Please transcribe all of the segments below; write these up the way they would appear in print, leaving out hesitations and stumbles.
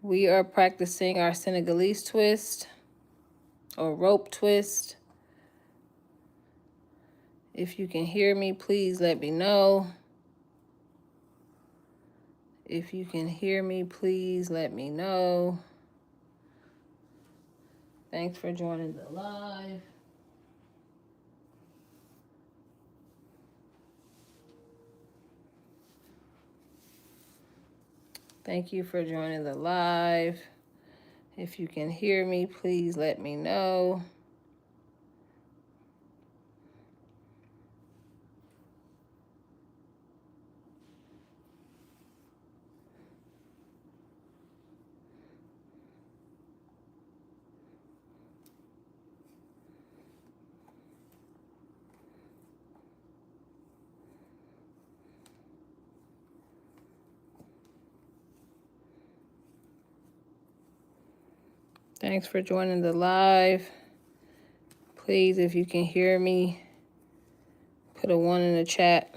We are practicing our Senegalese twist or rope twist. If you can hear me, please let me know. If you can hear me, please let me know. Thanks for joining the live. Thank you for joining the live. If you can hear me, please let me know. Thanks for joining the live. Please, if you can hear me, put a 1 in the chat.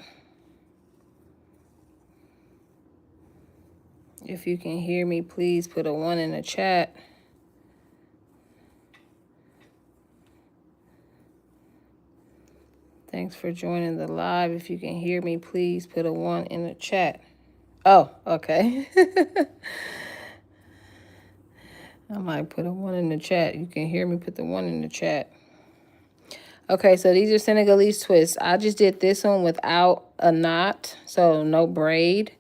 If you can hear me, please put a 1 in the chat. Thanks for joining the live. If you can hear me, please put a 1 in the chat. Oh, okay. I might put a 1 in the chat. You can hear me, put the 1 in the chat. Okay, so these are Senegalese twists. I just did this one without a knot, so no braid.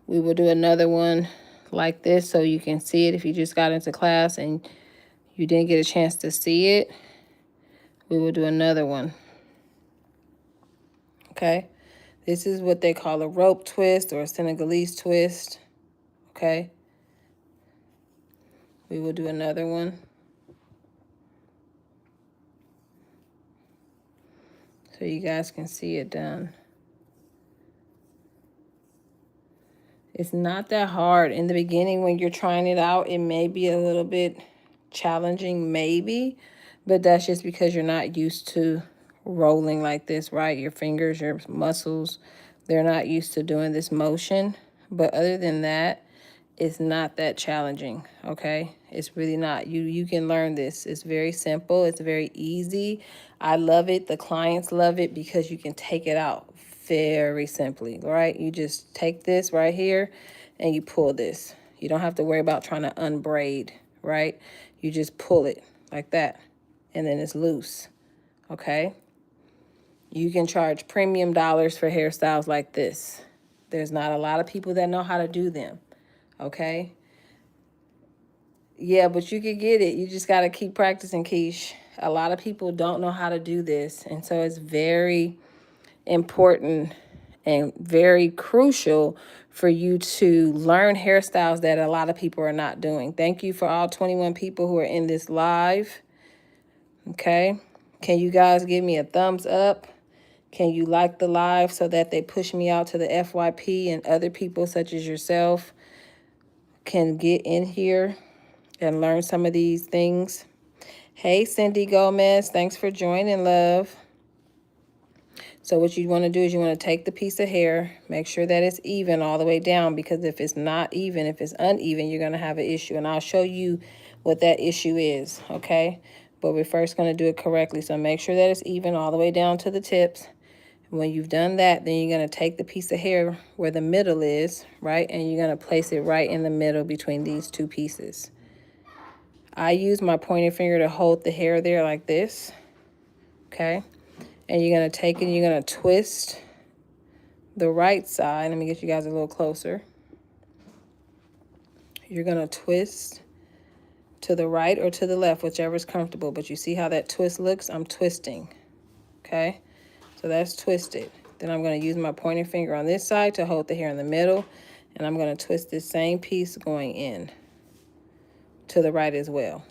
We will do another one like this so you can see it if you just got into class and you didn't get a chance to see it. We will do another one. Okay, this is what they call a rope twist or a Senegalese twist. Okay, we will do another one. So you guys can see it done. It's not that hard. In the beginning when you're trying it out, it may be a little bit challenging, maybe, but that's just because you're not used to rolling like this, right? Your fingers, your muscles, they're not used to doing this motion. But other than that, it's not that challenging, okay? It's really not. You can learn this. It's very simple. It's very easy. I love it. The clients love it because you can take it out very simply, right? You just take this right here and you pull this. You don't have to worry about trying to unbraid, right? You just pull it like that and then it's loose, okay? You can charge premium dollars for hairstyles like this. There's not a lot of people that know how to do them, okay? Yeah, but you could get it. You just got to keep practicing, Keish. A lot of people don't know how to do this, and so it's very important and very crucial for you to learn hairstyles that a lot of people are not doing. Thank you for all 21 people who are in this live. Okay. Can you guys give me a thumbs up? Can you like the live so that they push me out to the FYP and other people such as yourself can get in here and learn some of these things? Hey, Cindy Gomez, thanks for joining, love. So what you want to do is you want to take the piece of hair, make sure that it's even all the way down, because if it's not even, if it's uneven, you're going to have an issue. And I'll show you what that issue is, okay? But we're first going to do it correctly. So make sure that it's even all the way down to the tips. When you've done that, then you're going to take the piece of hair where the middle is, right? And you're going to place it right in the middle between these two pieces. I use my pointer finger to hold the hair there like this, okay? And you're going to take it and you're going to twist the right side. Let me get you guys a little closer. You're going to twist to the right or to the left, whichever is comfortable. But you see how that twist looks? I'm twisting, okay? So that's twisted. Then I'm going to use my pointer finger on this side to hold the hair in the middle. And I'm going to twist this same piece going in to the right as well.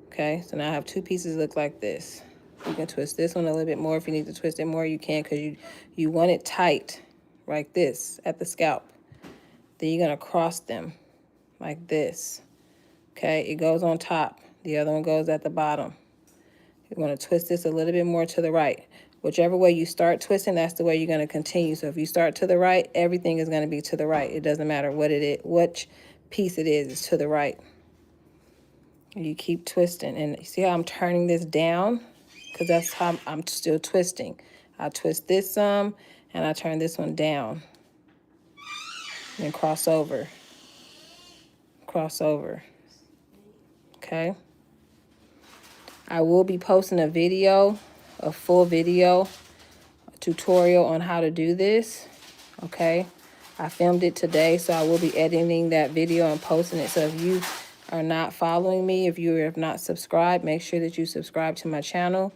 Okay, so now I have two pieces look like this. You can twist this one a little bit more. If you need to twist it more, you can, because you want it tight like this at the scalp. Then you're going to cross them like this. Okay, it goes on top. The other one goes at the bottom. You want to twist this a little bit more to the right. Whichever way you start twisting, that's the way you're going to continue. So if you start to the right, everything is going to be to the right. It doesn't matter what it is, which piece it is, it's to the right. You keep twisting. And you see how I'm turning this down? Because that's how I'm still twisting. I twist this some, and I turn this one down. And cross over. Cross over. Okay? I will be posting a video, a full video, a tutorial on how to do this. Okay? I filmed it today, so I will be editing that video and posting it. So if you are not following me, if you have not subscribed, make sure that you subscribe to my channel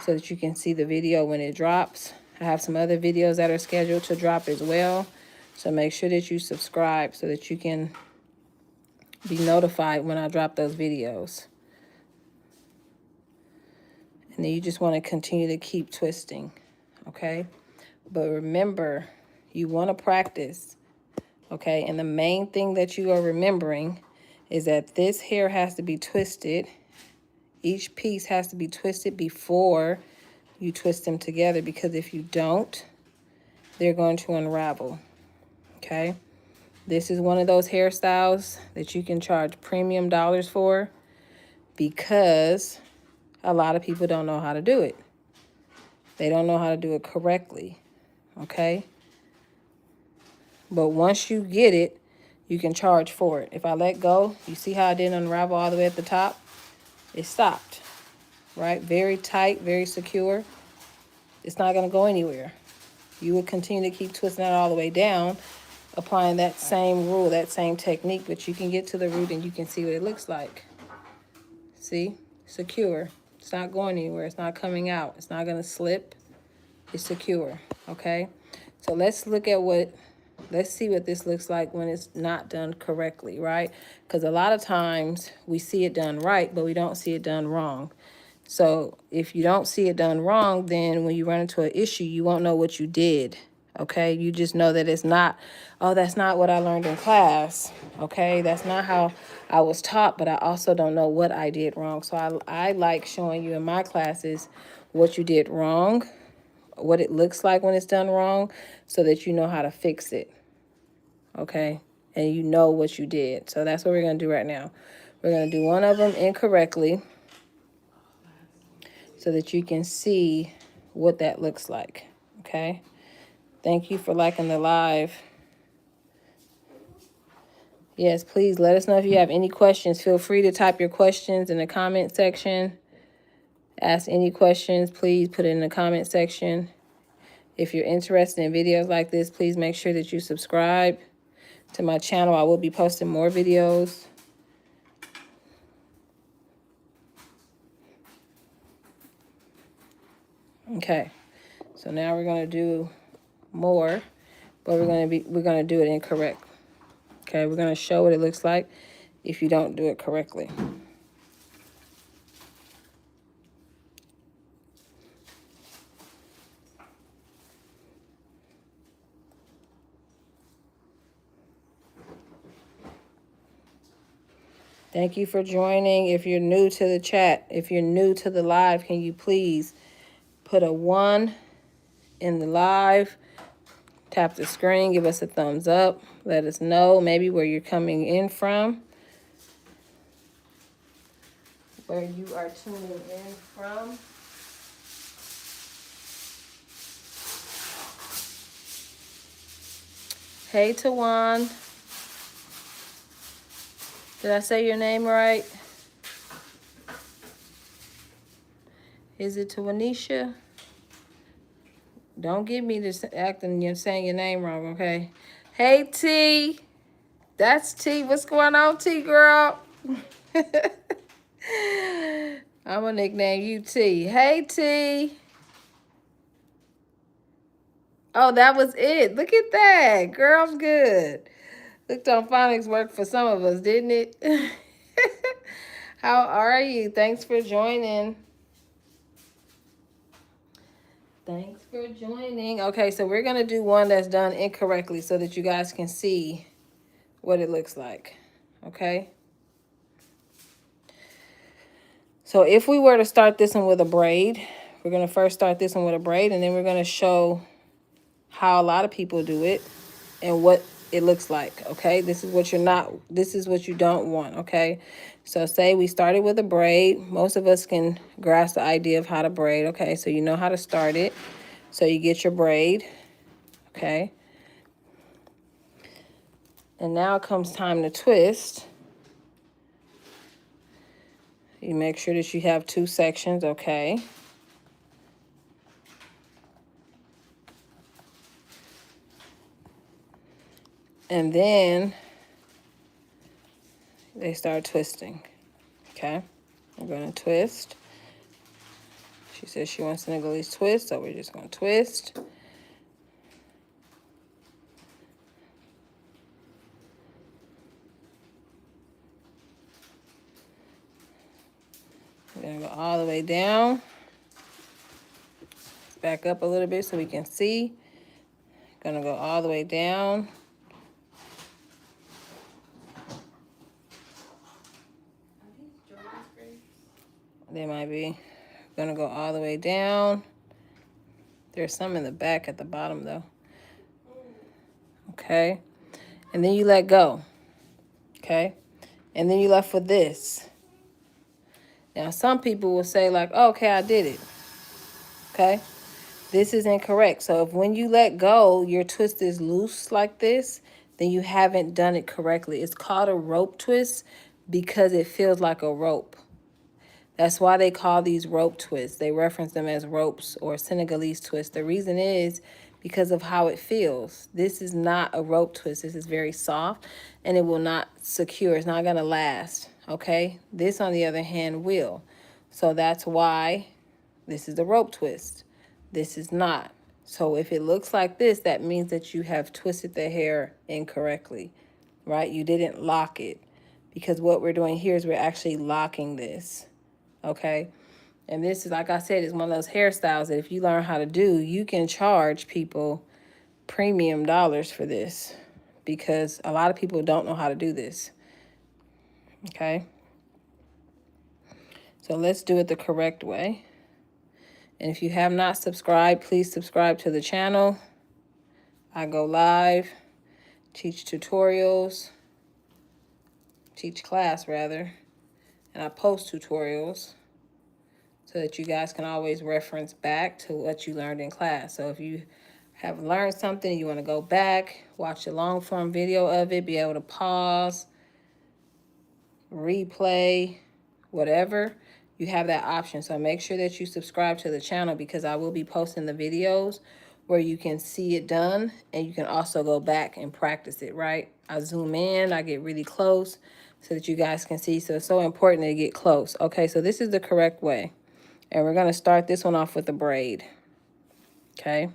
so that you can see the video when it drops. I have some other videos that are scheduled to drop as well. So make sure that you subscribe so that you can be notified when I drop those videos. And then you just want to continue to keep twisting, okay? But remember, you want to practice, okay? And the main thing that you are remembering is that this hair has to be twisted. Each piece has to be twisted before you twist them together, because if you don't, they're going to unravel, okay? This is one of those hairstyles that you can charge premium dollars for because a lot of people don't know how to do it. They don't know how to do it correctly, okay? But once you get it, you can charge for it. If I let go, you see how I didn't unravel all the way at the top? It stopped, right? Very tight, very secure. It's not going to go anywhere. You would continue to keep twisting that all the way down, applying that same rule, that same technique, but you can get to the root and you can see what it looks like. See? Secure. It's not going anywhere. It's not coming out. It's not going to slip. It's secure, okay? So let's look at let's see what this looks like when it's not done correctly, right? Because a lot of times we see it done right, but we don't see it done wrong. So if you don't see it done wrong, then when you run into an issue, you won't know what you did, okay? You just know that it's not, oh, that's not what I learned in class, okay? That's not how I was taught, but I also don't know what I did wrong. So I like showing you in my classes what you did wrong, what it looks like when it's done wrong, so that you know how to fix it, okay? And you know what you did. So that's what we're going to do right now. We're going to do one of them incorrectly so that you can see what that looks like, okay? Thank you for liking the live. Yes, please let us know if you have any questions. Feel free to type your questions in the comment section. Ask any questions, please put it in the comment section. If you're interested in videos like this, please make sure that you subscribe to my channel. I will be posting more videos. Okay, so now we're gonna do more, but we're gonna do it incorrect. Okay, we're gonna show what it looks like if you don't do it correctly. Thank you for joining. If you're new to the chat, if you're new to the live, can you please put a 1 in the live? Tap the screen, give us a thumbs up. Let us know maybe where you're coming in from, where you are tuning in from. Hey, Tawan. Did I say your name right? Is it Tawanisha? Don't get me to acting you're saying your name wrong, okay? Hey, T. That's T. What's going on, T, girl? I'm going to nickname you T. Hey, T. Oh, that was it. Look at that. Girl's good. Looked on phonics worked for some of us, didn't it? How are you? Thanks for joining. Thanks for joining. Okay, so we're going to do one that's done incorrectly so that you guys can see what it looks like. Okay? So if we were to start this one with a braid, We're going to first start this one with a braid, and then we're going to show how a lot of people do it and what it looks like, okay? This is what you don't want, okay? So say we started with a braid. Most of us can grasp the idea of how to braid, okay? So you know how to start it. So you get your braid, okay? And now it comes time to twist. You make sure that you have 2 sections, okay? And then they start twisting, okay? I'm going to twist. She says she wants Senegalese twist, so we're just going to twist. We're going to go all the way down. Back up a little bit so we can see. Going to go all the way down. They might be. Going to go all the way down. There's some in the back at the bottom, though. Okay. And then you let go. Okay. And then you left with this. Now, some people will say, like, oh, okay, I did it. Okay. This is incorrect. So if when you let go, your twist is loose like this, then you haven't done it correctly. It's called a rope twist because it feels like a rope. That's why they call these rope twists. They reference them as ropes or Senegalese twists. The reason is because of how it feels. This is not a rope twist. This is very soft and it will not secure. It's not going to last, okay? This, on the other hand, will. So that's why this is a rope twist. This is not. So if it looks like this, that means that you have twisted the hair incorrectly, right? You didn't lock it, because what we're doing here is we're actually locking this. Okay, and this is, like I said, is one of those hairstyles that if you learn how to do, you can charge people premium dollars for this, because a lot of people don't know how to do this. Okay, so let's do it the correct way. And if you have not subscribed, please subscribe to the channel. I go live, teach tutorials, teach class rather, and I post tutorials so that you guys can always reference back to what you learned in class. So if you have learned something, you want to go back, watch a long form video of it, be able to pause, replay, whatever, you have that option. So make sure that you subscribe to the channel, because I will be posting the videos where you can see it done and you can also go back and practice it, right? I zoom in, I get really close so that you guys can see. So it's so important to get close. Okay, so this is the correct way. And we're going to start this one off with a braid. Okay,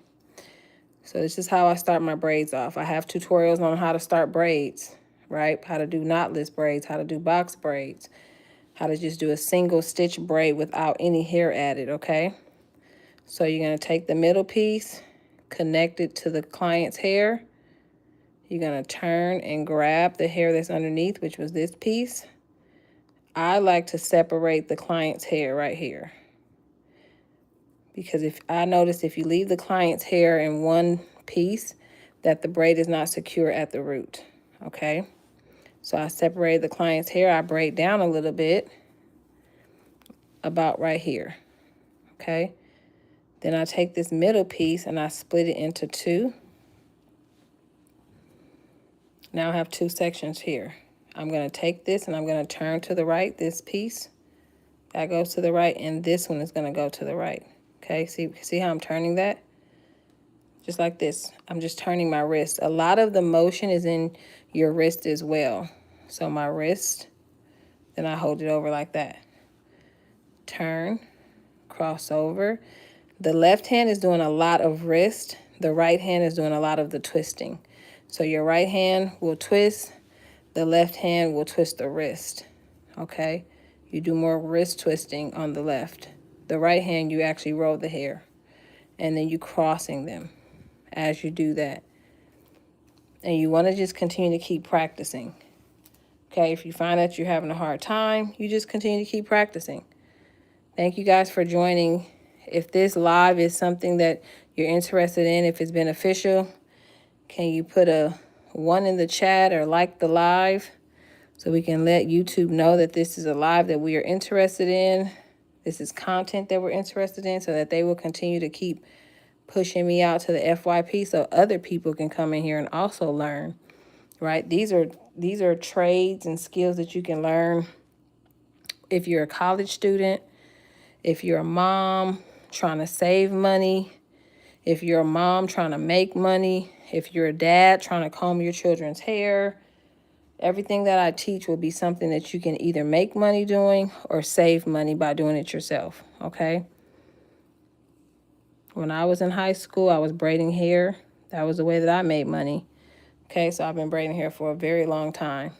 so this is how I start my braids off. I have tutorials on how to start braids, right? How to do knotless braids, how to do box braids, how to just do a single stitch braid without any hair added, okay? So you're going to take the middle piece, connect it to the client's hair. You're going to turn and grab the hair that's underneath, which was this piece. I like to separate the client's hair right here, because if I notice, if you leave the client's hair in one piece, that the braid is not secure at the root, okay? So I separated the client's hair. I braid down a little bit, about right here, okay? Then I take this middle piece and I split it into 2. Now I have 2 sections here. I'm going to take this and I'm going to turn to the right, this piece. That goes to the right, and this one is going to go to the right. Okay, see how I'm turning that? Just like this. I'm just turning my wrist. A lot of the motion is in your wrist as well. So my wrist, then I hold it over like that. Turn, cross over. The left hand is doing a lot of wrist. The right hand is doing a lot of the twisting. So your right hand will twist. The left hand will twist the wrist. Okay? You do more wrist twisting on the left. The right hand, you actually roll the hair. And then you crossing them as you do that. And you want to just continue to keep practicing. Okay, if you find that you're having a hard time, you just continue to keep practicing. Thank you guys for joining. If this live is something that you're interested in, if it's beneficial, can you put a 1 in the chat or like the live so we can let YouTube know that this is a live that we are interested in. This is content that we're interested in, so that they will continue to keep pushing me out to the FYP so other people can come in here and also learn, right? These are trades and skills that you can learn if you're a college student, if you're a mom trying to save money, if you're a mom trying to make money, if you're a dad trying to comb your children's hair. Everything that I teach will be something that you can either make money doing or save money by doing it yourself, okay? When I was in high school, I was braiding hair. That was the way that I made money. Okay, so I've been braiding hair for a very long time.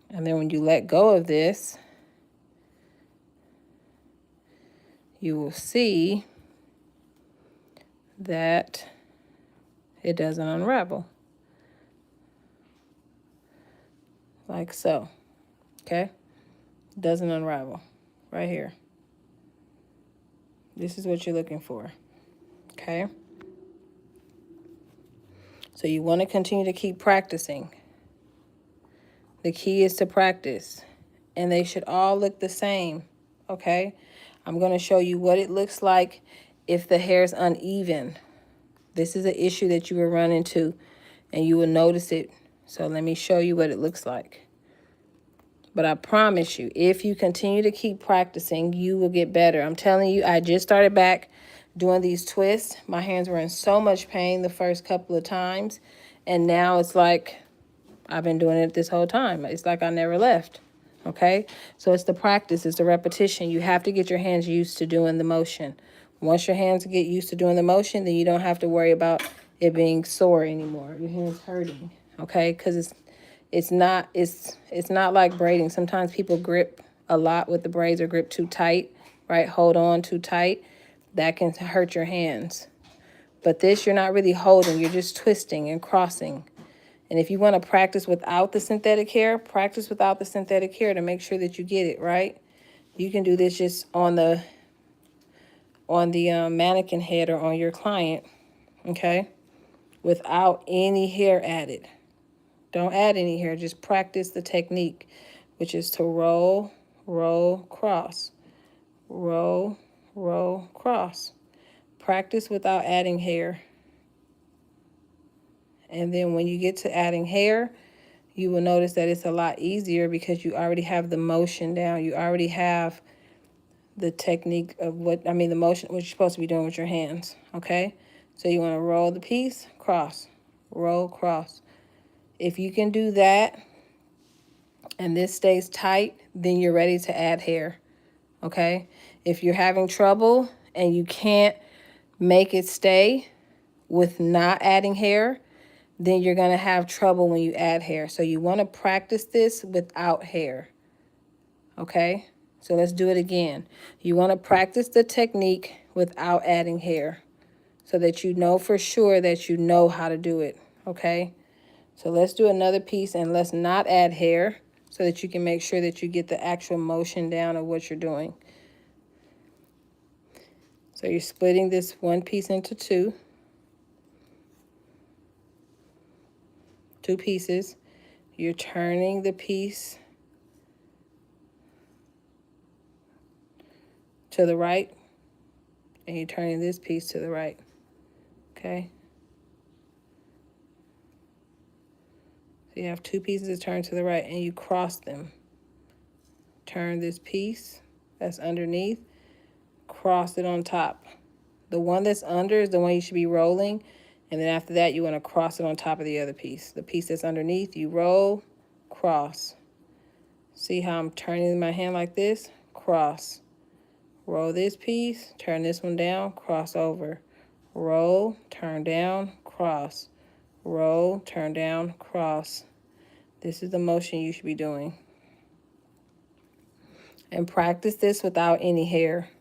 And then when you let go of this, you will see that it doesn't unravel. Like so, okay? It doesn't unravel, right here. This is what you're looking for, okay? So you want to continue to keep practicing. The key is to practice, and they should all look the same, okay? I'm going to show you what it looks like if the hair is uneven. This is an issue that you will run into, and you will notice it. So let me show you what it looks like. But I promise you, if you continue to keep practicing, you will get better. I'm telling you, I just started back doing these twists. My hands were in so much pain the first couple of times, and now it's like I've been doing it this whole time. It's like I never left, okay? So it's the practice, it's the repetition. You have to get your hands used to doing the motion. Once your hands get used to doing the motion, then you don't have to worry about it being sore anymore. Your hands hurting, okay? Because it's not like braiding. Sometimes people grip a lot with the braids or grip too tight, right? Hold on too tight. That can hurt your hands. But this, you're not really holding. You're just twisting and crossing. And if you want to practice without the synthetic hair, practice without the synthetic hair to make sure that you get it right. You can do this just on the mannequin head or on your client, okay, without any hair added. Don't add any hair. Just practice the technique, which is to roll, roll, cross, roll, roll, cross. Practice without adding hair. And then when you get to adding hair, you will notice that it's a lot easier because you already have the motion down. You already have the technique of the motion, what you're supposed to be doing with your hands, okay? So you want to roll the piece, cross, roll, cross. If you can do that and this stays tight, then you're ready to add hair, okay? If you're having trouble and you can't make it stay with not adding hair, then you're going to have trouble when you add hair. So you want to practice this without hair, okay? So let's do it again. You want to practice the technique without adding hair so that you know for sure that you know how to do it, okay? So let's do another piece and let's not add hair so that you can make sure that you get the actual motion down of what you're doing. So you're splitting this one piece into two pieces. You're turning the piece to the right, and you're turning this piece to the right, okay? So you have two pieces turned to the right, and you cross them. Turn this piece that's underneath, cross it on top. The one that's under is the one you should be rolling, and then after that, you want to cross it on top of the other piece. The piece that's underneath, you roll, cross. See how I'm turning my hand like this? Cross. Roll this piece, turn this one down, cross over. Roll, turn down, cross. Roll, turn down, cross. This is the motion you should be doing. And practice this without any hair.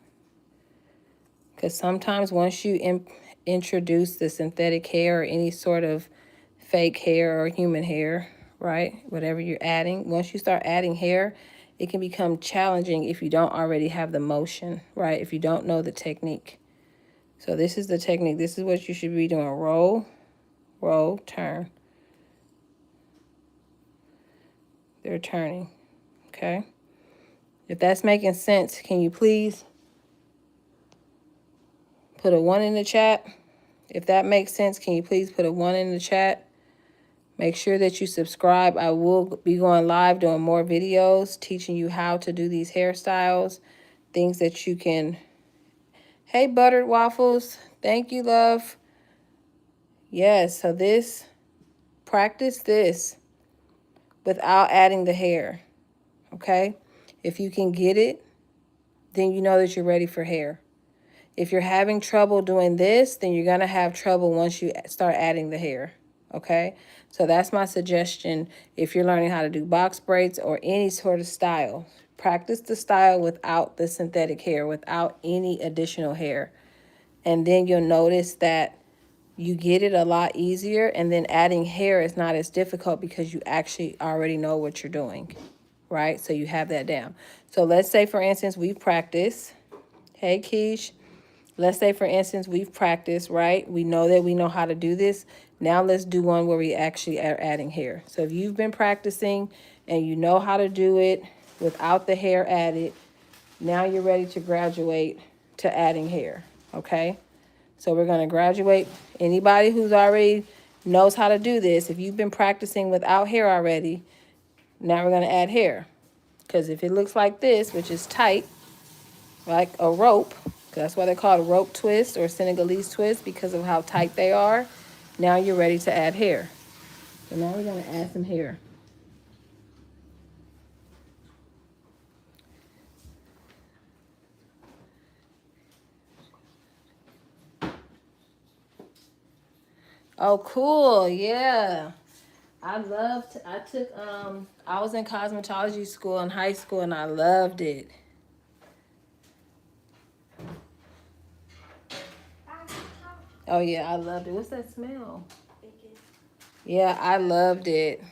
Because sometimes once you introduce the synthetic hair or any sort of fake hair or human hair, right, whatever you're adding, once you start adding hair, it can become challenging if you don't already have the motion, right? If you don't know the technique. So this is the technique. This is what you should be doing. Roll, roll, turn. They're turning, okay? If that's making sense, can you please put a 1 in the chat? If that makes sense, can you please put a 1 in the chat? Make sure that you subscribe. I will be going live doing more videos, teaching you how to do these hairstyles, things that you can. Hey, Buttered Waffles. Thank you, love. Yes, so practice this without adding the hair, okay? If you can get it, then you know that you're ready for hair. If you're having trouble doing this, then you're going to have trouble once you start adding the hair, okay? So that's my suggestion if you're learning how to do box braids or any sort of style. Practice the style without the synthetic hair, without any additional hair. And then you'll notice that you get it a lot easier, and then adding hair is not as difficult because you actually already know what you're doing, right? So you have that down. So let's say, for instance, we've practiced. Hey, Keish. Let's say, for instance, we've practiced, right? We know that we know how to do this. Now let's do one where we actually are adding hair. So if you've been practicing and you know how to do it without the hair added, now you're ready to graduate to adding hair, okay? So we're going to graduate. Anybody who's already knows how to do this, if you've been practicing without hair already, now we're going to add hair. Because if it looks like this, which is tight, like a rope, that's why they call it a rope twist or Senegalese twist, because of how tight they are, now you're ready to add hair. So now we're going to add some hair. Oh, cool. Yeah. I was in cosmetology school in high school, and I loved it. Oh, yeah, I loved it. What's that smell? Yeah, I loved it.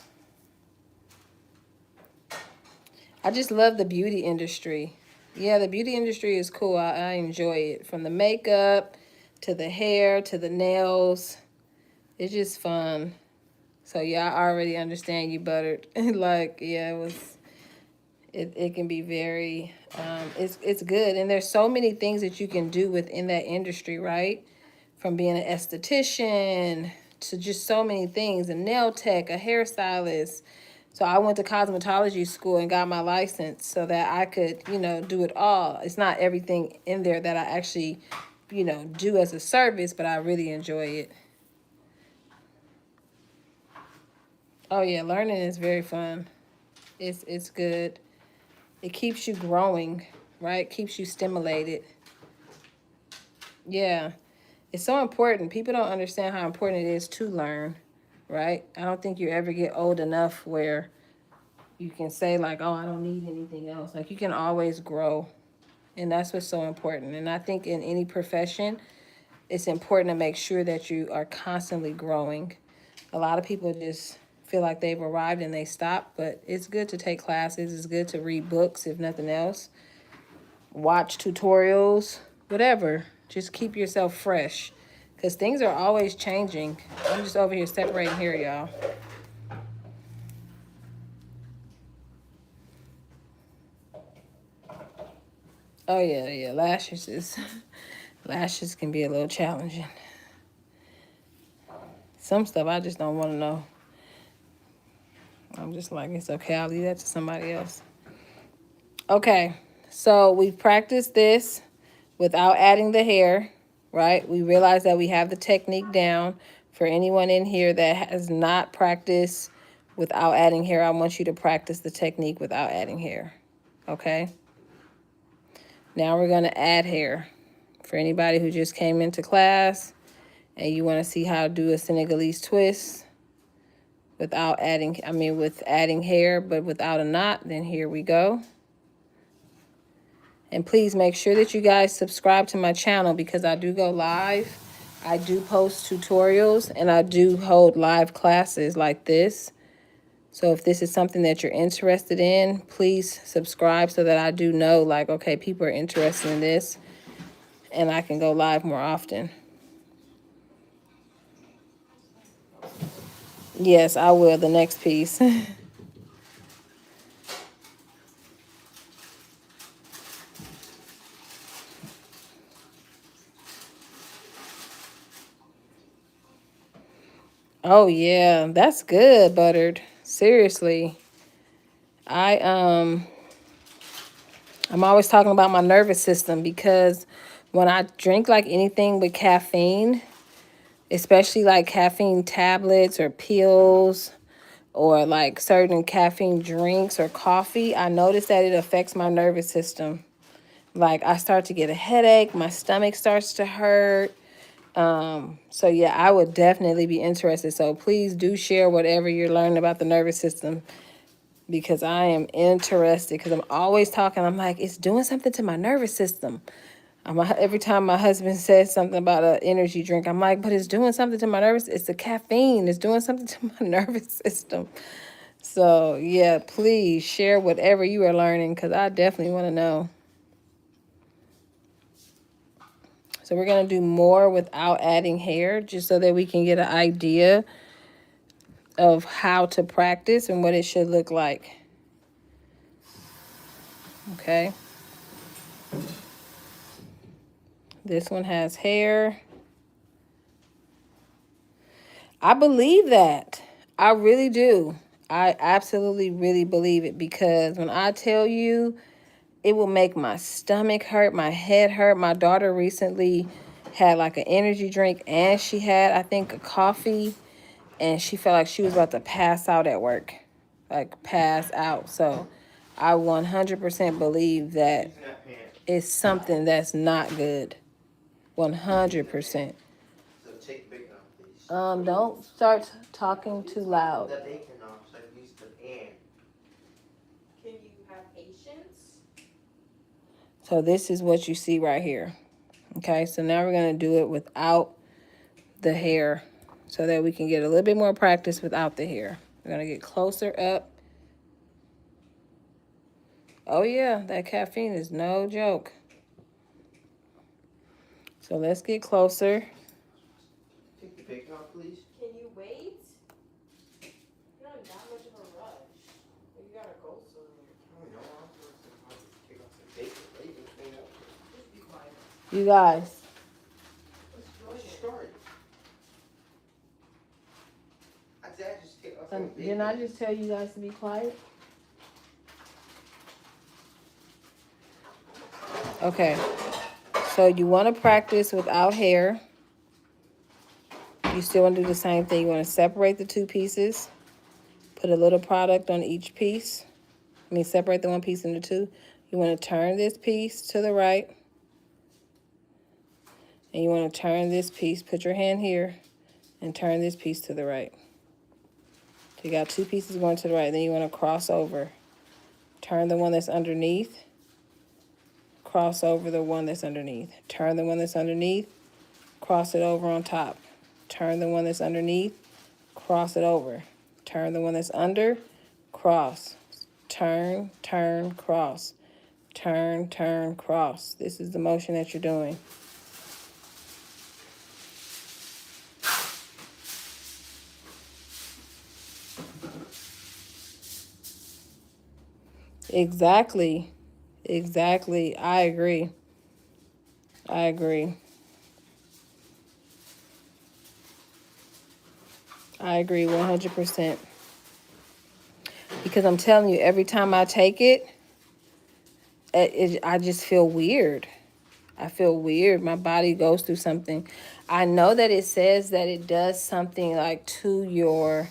I just love the beauty industry. Yeah, the beauty industry is cool. I enjoy it. From the makeup to the hair to the nails. It's just fun. So, yeah, I already understand you, Buttered. Like, yeah, it can be very, it's good. And there's so many things that you can do within that industry, right? From being an esthetician to just so many things, a nail tech, a hairstylist. So I went to cosmetology school and got my license so that I could, do it all. It's not everything in there that I actually, do as a service, but I really enjoy it. Oh yeah, learning is very fun. It's good. It keeps you growing, right? Keeps you stimulated. Yeah. It's so important. People don't understand how important it is to learn, right? I don't think you ever get old enough where you can say like, oh, I don't need anything else. Like you can always grow. And that's what's so important. And I think in any profession, it's important to make sure that you are constantly growing. A lot of people just feel like they've arrived and they stop, but it's good to take classes. It's good to read books, if nothing else. Watch tutorials, whatever. Just keep yourself fresh because things are always changing. I'm just over here separating here, y'all. Oh, yeah. Lashes can be a little challenging. Some stuff I just don't want to know. I'm just like, it's okay. I'll leave that to somebody else. Okay, so we practiced this without adding the hair, right? We realize that we have the technique down. For anyone in here that has not practiced without adding hair, I want you to practice the technique without adding hair, okay? Now we're going to add hair. For anybody who just came into class and you want to see how to do a Senegalese twist with adding hair, but without a knot, then here we go. And please make sure that you guys subscribe to my channel because I do go live. I do post tutorials and I do hold live classes like this. So if this is something that you're interested in, please subscribe so that I do know, like, okay, people are interested in this and I can go live more often. Yes, I will. The next piece. Oh yeah, that's good, Buttered. Seriously. I'm always talking about my nervous system because when I drink like anything with caffeine, especially like caffeine tablets or pills or like certain caffeine drinks or coffee, I notice that it affects my nervous system. Like I start to get a headache, my stomach starts to hurt. So yeah, I would definitely be interested. So please do share whatever you're learning about the nervous system because I am interested because I'm always talking. I'm like, it's doing something to my nervous system. Every time my husband says something about an energy drink, I'm like, but it's doing something to my nervous. It's the caffeine. It's doing something to my nervous system. So yeah, please share whatever you are learning because I definitely want to know. So we're going to do more without adding hair just so that we can get an idea of how to practice and what it should look like. Okay. This one has hair. I believe that. I really do. I absolutely really believe it because when I tell you, it will make my stomach hurt, my head hurt. My daughter recently had like an energy drink and she had, I think, a coffee, and she felt like she was about to pass out at work, like pass out. So I 100% believe that it's something that's not good. 100%. Don't start talking too loud. The bacon off, so I used the pan. Can you have patience? So this is what you see right here. Okay, so now we're going to do it without the hair so that we can get a little bit more practice without the hair. We're going to get closer up. Oh yeah, that caffeine is no joke. So let's get closer. Take the bacon off, please. Can you wait? You're not in that much of a rush. You gotta go somewhere. Oh no, I'm supposed to take off some bacon. Right? Just be quiet. You guys. What's your story? I said just take off some bacon. Didn't I just tell you guys to be quiet? Okay. So you want to practice without hair. You still want to do the same thing. You want to separate the two pieces. Put a little product on each piece. Separate the one piece into two. You want to turn this piece to the right. And you want to turn this piece, put your hand here, and turn this piece to the right. So you got two pieces going to the right. Then you want to cross over. Turn the one that's underneath. Cross over the one that's underneath. Turn the one that's underneath. Cross it over on top. Turn the one that's underneath. Cross it over. Turn the one that's under. Cross. Turn, turn, cross. Turn, turn, cross. This is the motion that you're doing. Exactly. Exactly. I agree. I agree. I agree 100%. Because I'm telling you, every time I take it, I just feel weird. I feel weird. My body goes through something. I know that it says that it does something like to your,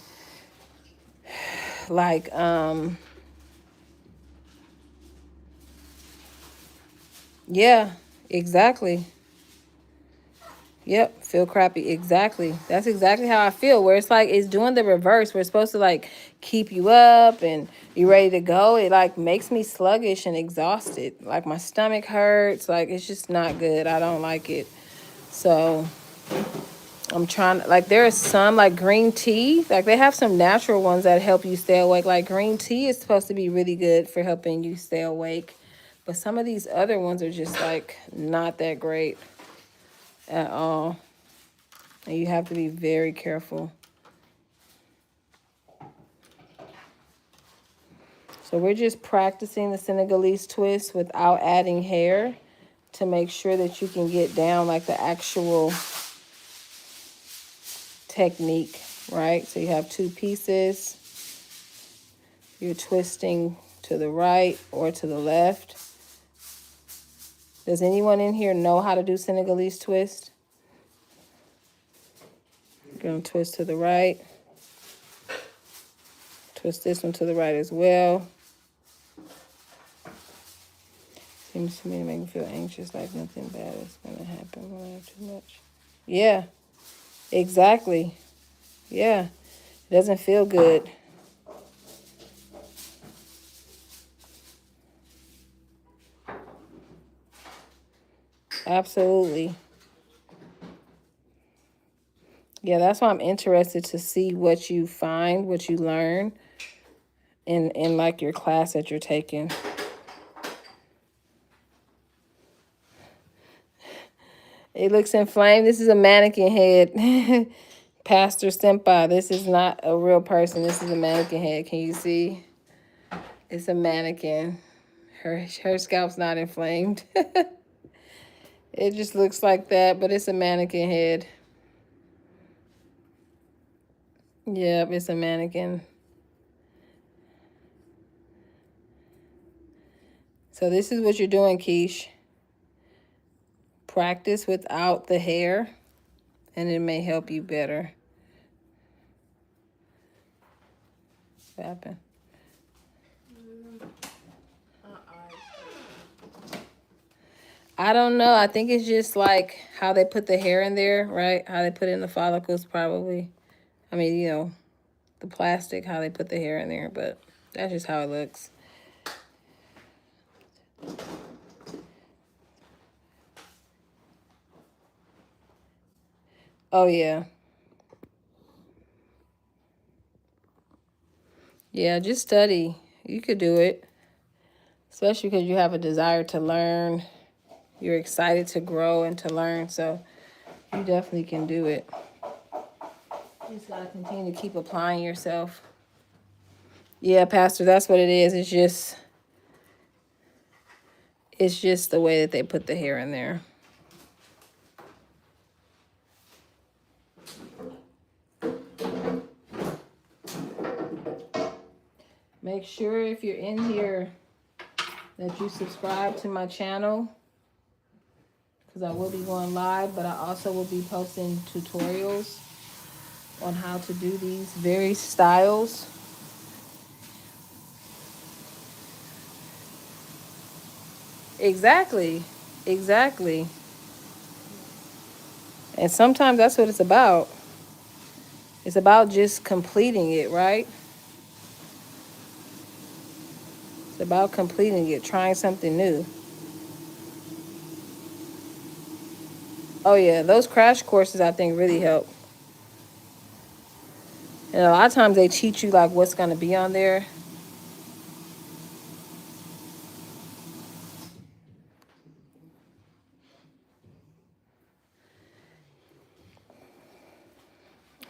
like, yeah, exactly. Yep, feel crappy. Exactly. That's exactly how I feel. Where it's like it's doing the reverse. We're supposed to like keep you up and you ready to go. It like makes me sluggish and exhausted. Like my stomach hurts. Like it's just not good. I don't like it. So I'm trying, like, there are some, like green tea. Like, they have some natural ones that help you stay awake. Like, green tea is supposed to be really good for helping you stay awake. But some of these other ones are just, like, not that great at all. And you have to be very careful. So we're just practicing the Senegalese twist without adding hair to make sure that you can get down, like, the actual technique, right? So you have two pieces. You're twisting to the right or to the left. Does anyone in here know how to do Senegalese twist? You're going to twist to the right. Twist this one to the right as well. Seems to me to make me feel anxious, like nothing bad is going to happen when I have too much. Yeah, exactly. Yeah, it doesn't feel good. Absolutely. Yeah, that's why I'm interested to see what you find, what you learn in like your class that you're taking. It looks inflamed. This is a mannequin head. Pastor Senpai, this is not a real person. This is a mannequin head. Can you see? It's a mannequin. Her scalp's not inflamed. It just looks like that, but it's a mannequin head. Yep, it's a mannequin. So this is what you're doing, Keish. Practice without the hair, and it may help you better. What happened? I don't know. I think it's just like how they put the hair in there, right? How they put in the follicles, probably. I mean, you know, the plastic, how they put the hair in there, but that's just how it looks. Oh, yeah. Yeah, just study. You could do it, especially because you have a desire to learn. You're excited to grow and to learn, so you definitely can do it. You just got to continue to keep applying yourself. Yeah, Pastor, that's what it is. It's just the way that they put the hair in there. Make sure if you're in here that you subscribe to my channel, because I will be going live, but I also will be posting tutorials on how to do these various styles. Exactly. Exactly. And sometimes that's what it's about. It's about just completing it, right? It's about completing it, trying something new. Oh, yeah. Those crash courses, I think, really help. And a lot of times they teach you, like, what's going to be on there.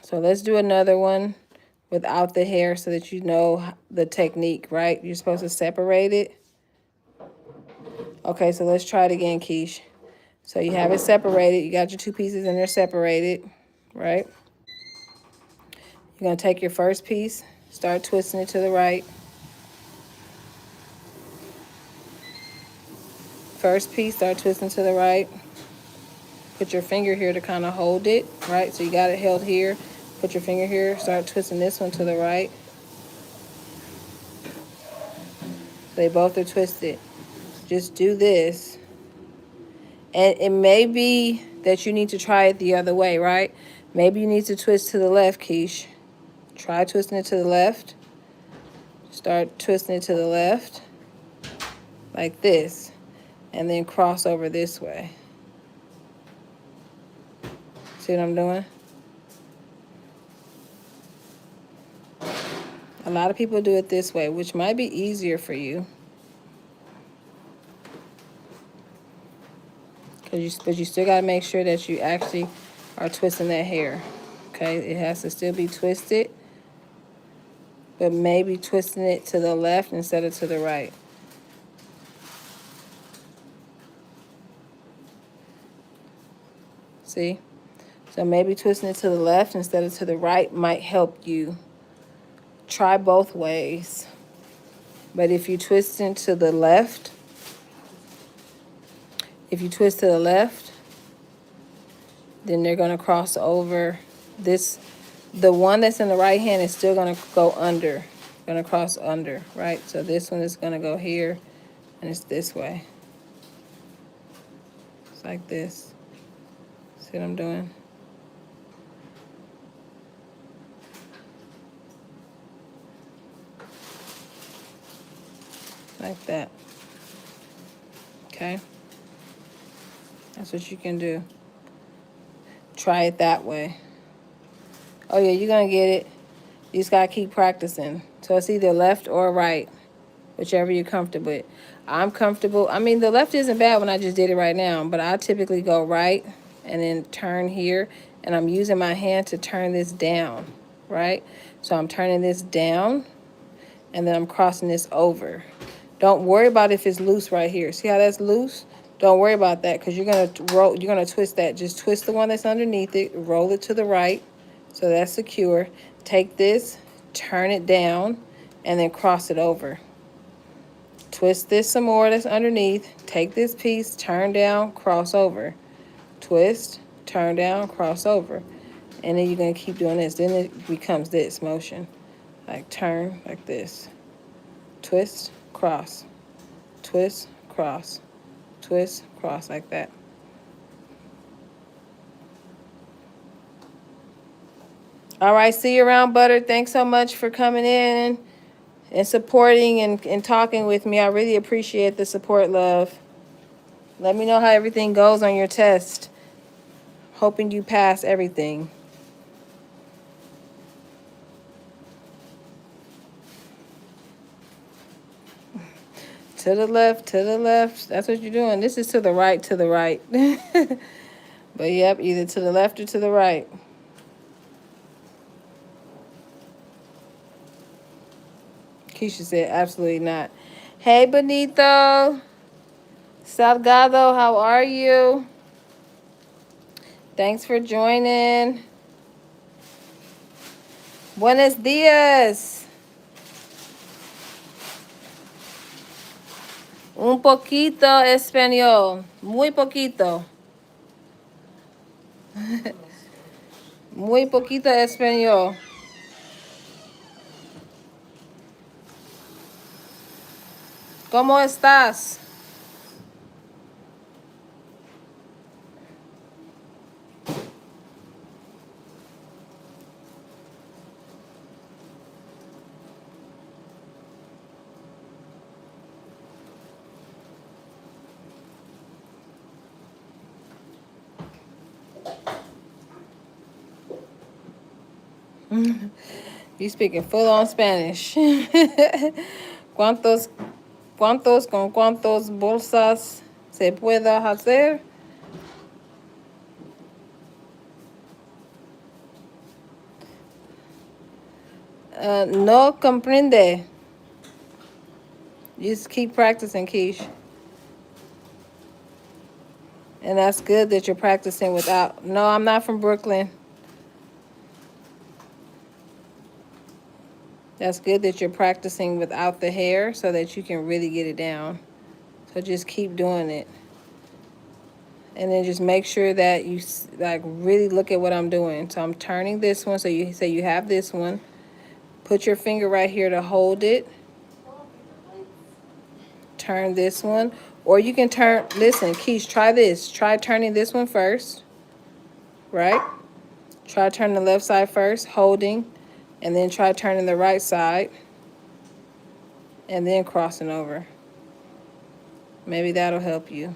So let's do another one without the hair so that you know the technique, right? You're supposed to separate it. Okay, so let's try it again, Keish. So you have it separated. You got your two pieces and they're separated, right? You're going to take your first piece, start twisting it to the right. First piece, start twisting to the right. Put your finger here to kind of hold it, right? So you got it held here. Put your finger here, start twisting this one to the right. So they both are twisted. Just do this. And it may be that you need to try it the other way, right? Maybe you need to twist to the left, Keish. Try twisting it to the left. Start twisting it to the left, like this. And then cross over this way. See what I'm doing? A lot of people do it this way, which might be easier for you. But you still got to make sure that you actually are twisting that hair. Okay, it has to still be twisted, but maybe twisting it to the left instead of to the right. See? So maybe twisting it to the left instead of to the right might help you. Try both ways. But if you twist into the left, then they're going to cross over. The one that's in the right hand is still going to go under, going to cross under, right? So this one is going to go here, and it's this way. It's like this. See what I'm doing? Like that. Okay? That's what you can do. Try it that way. Oh yeah, you're going to get it. You just got to keep practicing. So it's either left or right, whichever you're comfortable with. I'm comfortable. I mean, the left isn't bad when I just did it right now, but I typically go right and then turn here, and I'm using my hand to turn this down, right? So I'm turning this down, and then I'm crossing this over. Don't worry about if it's loose right here. See how that's loose? Don't worry about that, because you're gonna twist that. Just twist the one that's underneath it, roll it to the right, so that's secure. Take this, turn it down, and then cross it over. Twist this some more that's underneath. Take this piece, turn down, cross over. Twist, turn down, cross over. And then you're going to keep doing this. Then it becomes this motion. Like turn, like this. Twist, cross. Twist, cross. Twist, cross, like that. All right, see you around, Butter. Thanks so much for coming in and supporting and talking with me. I really appreciate the support, love. Let me know how everything goes on your test. Hoping you pass everything. To the left, to the left. That's what you're doing. This is to the right, to the right. But yep, either to the left or to the right. Keisha said, absolutely not. Hey, Benito. Salgado, how are you? Thanks for joining. Buenos dias. Un poquito español. Muy poquito. Muy poquito español. ¿Cómo estás? You speaking full on Spanish. ¿Cuántos con cuántos bolsas se puede hacer? No comprende. You just keep practicing, Keish. And that's good that you're practicing without. No, I'm not from Brooklyn. That's good that you're practicing without the hair so that you can really get it down. So just keep doing it. And then just make sure that you like really look at what I'm doing. So I'm turning this one. So you say you have this one. Put your finger right here to hold it. Turn this one. Or you can turn, listen, Keish, try this. Try turning this one first. Right? Try turning the left side first, holding. And then try turning the right side. And then crossing over. Maybe that'll help you.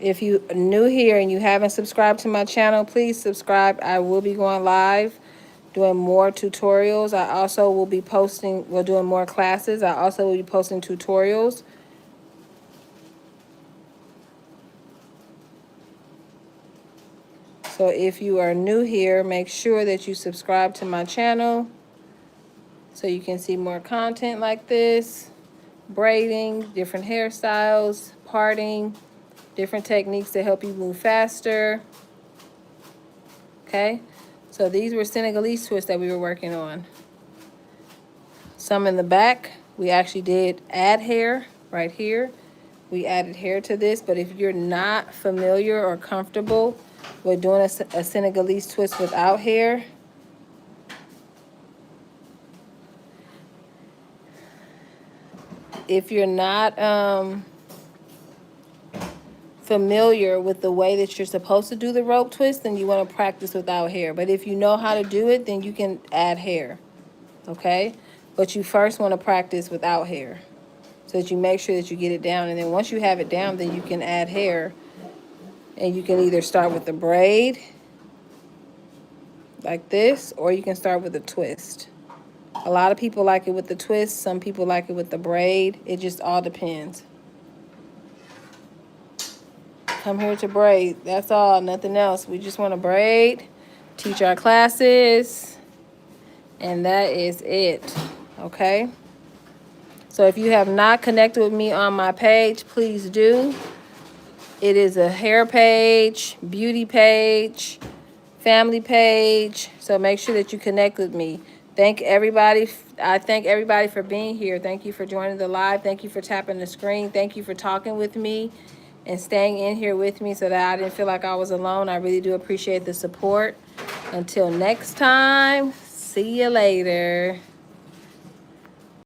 If you are new here and you haven't subscribed to my channel, please subscribe. I will be going live doing more tutorials. I also will be posting, we're doing more classes. I also will be posting tutorials. So if you are new here, make sure that you subscribe to my channel so you can see more content like this. Braiding, different hairstyles, parting, different techniques to help you move faster. Okay, so these were Senegalese twists that we were working on. Some in the back, we actually did add hair right here. We added hair to this, but if you're not familiar or comfortable with doing a Senegalese twist without hair, if you're not familiar with the way that you're supposed to do the rope twist, then you want to practice without hair. But if you know how to do it, then you can add hair, okay? But you first want to practice without hair so that you make sure that you get it down. And then once you have it down, then you can add hair. And you can either start with the braid like this, or you can start with a twist. A lot of people like it with the twist. Some people like it with the braid. It just all depends. Come here to braid. That's all, nothing else. We just want to braid, teach our classes, and that is it, okay? So if you have not connected with me on my page, please do. It is a hair page, beauty page, family page. So make sure that you connect with me. Thank everybody. I thank everybody for being here. Thank you for joining the live. Thank you for tapping the screen. Thank you for talking with me and staying in here with me so that I didn't feel like I was alone. I really do appreciate the support. Until next time, see you later.